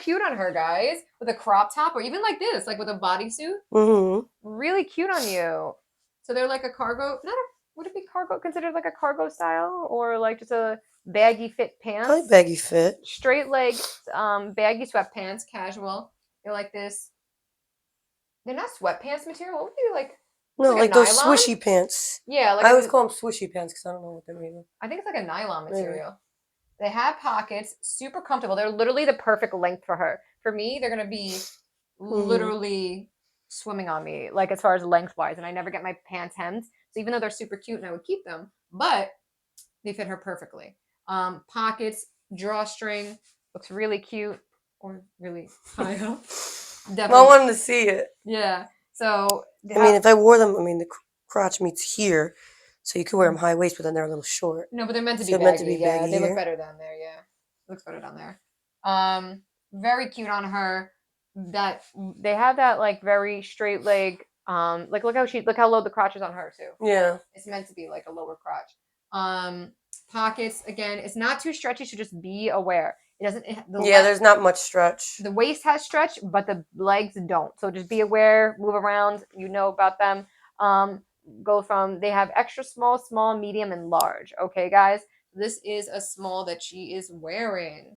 cute on her, guys, with a crop top, or even like this, like with a bodysuit. Really cute on you. So they're like a cargo, would it be cargo, considered like a cargo style, or like just a baggy fit pants? Probably baggy fit. Straight leg, baggy sweatpants, casual. They're like this. They're not sweatpants material. What would they like? No, like those swishy pants. Yeah, like I always call them swishy pants because I don't know what they're made of. I think it's like a nylon material. Maybe. They have pockets, super comfortable. They're literally the perfect length for her. For me, they're gonna be literally swimming on me, like as far as lengthwise, and I never get my pants hemmed. So even though they're super cute and I would keep them, but they fit her perfectly. Pockets, drawstring, looks really cute or really high up. Definitely. I wanted to see it. Yeah. So I mean, if I wore them, I mean the crotch meets here, so you could wear them high waist, but then they're a little short. No, but they're meant to be baggy. Meant to be baggy. They look better down there. Yeah, looks better down there. Very cute on her. That they have that like very straight leg. Like look how low the crotch is on her too. Yeah, it's meant to be like a lower crotch. Pockets again. It's not too stretchy, so just be aware. It doesn't. There's not much stretch. The waist has stretch, but the legs don't. So just be aware. Move around. You know about them. Go from, they have extra small, small, medium, and large. Okay, guys. This is a small that she is wearing.